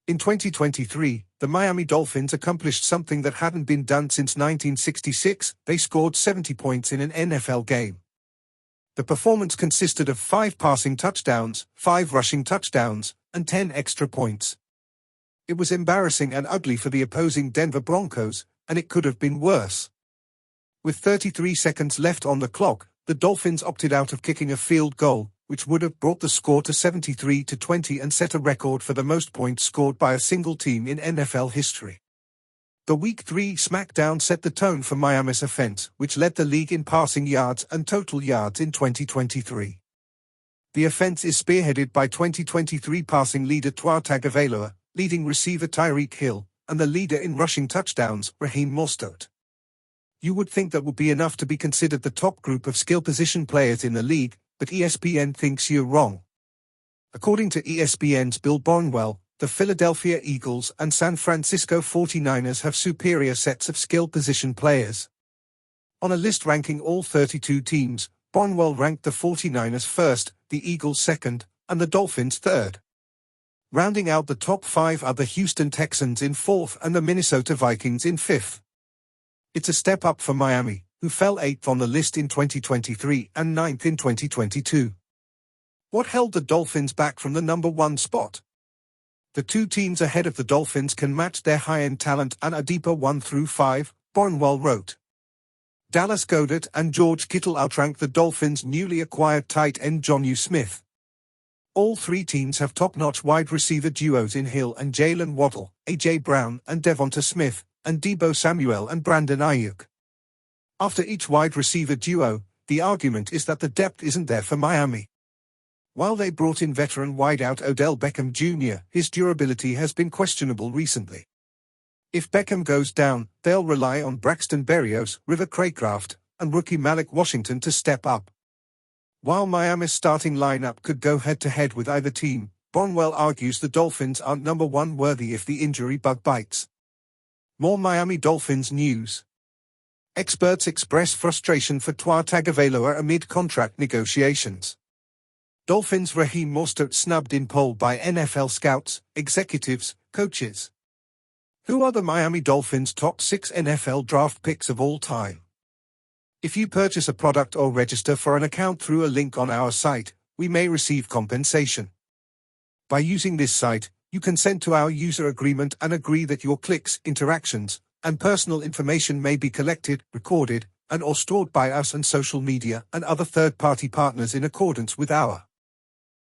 In 2023, the Miami Dolphins accomplished something that hadn't been done since 1966. They scored 70 points in an NFL game. The performance consisted of 5 passing touchdowns, 5 rushing touchdowns, and 10 extra points. It was embarrassing and ugly for the opposing Denver Broncos, and it could have been worse. With 33 seconds left on the clock, the Dolphins opted out of kicking a field goal, which would have brought the score to 73-20 and set a record for the most points scored by a single team in NFL history. The Week 3 smackdown set the tone for Miami's offense, which led the league in passing yards and total yards in 2023. The offense is spearheaded by 2023 passing leader Tua Tagovailoa, leading receiver Tyreek Hill, and the leader in rushing touchdowns, Raheem Mostert. You would think that would be enough to be considered the top group of skill position players in the league, but ESPN thinks you're wrong. According to ESPN's Bill Barnwell, the Philadelphia Eagles and San Francisco 49ers have superior sets of skill position players. On a list ranking all 32 teams, Barnwell ranked the 49ers first, the Eagles second, and the Dolphins third. Rounding out the top 5 are the Houston Texans in 4th and the Minnesota Vikings in 5th. It's a step up for Miami, who fell 8th on the list in 2023 and 9th in 2022. What held the Dolphins back from the number 1 spot? The 2 teams ahead of the Dolphins can match their high-end talent and are deeper 1 through 5, Barnwell wrote. Dallas Goedert and George Kittle outrank the Dolphins' newly acquired tight end Jonnu Smith. All 3 teams have top-notch wide receiver duos in Hill and Jalen Waddle, A.J. Brown and Devonta Smith, and Deebo Samuel and Brandon Ayuk. After each wide receiver duo, the argument is that the depth isn't there for Miami. While they brought in veteran wideout Odell Beckham Jr., his durability has been questionable recently. If Beckham goes down, they'll rely on Braxton Berrios, River Craycraft, and rookie Malik Washington to step up. While Miami's starting lineup could go head-to-head with either team, Barnwell argues the Dolphins aren't number 1 worthy if the injury bug bites. More Miami Dolphins news. Experts express frustration for Tua Tagovailoa amid contract negotiations. Dolphins Raheem Mostert snubbed in poll by NFL scouts, executives, coaches. Who are the Miami Dolphins' top 6 NFL draft picks of all time? If you purchase a product or register for an account through a link on our site, we may receive compensation. By using this site, you consent to our user agreement and agree that your clicks, interactions, and personal information may be collected, recorded, and/or stored by us and social media and other third-party partners in accordance with our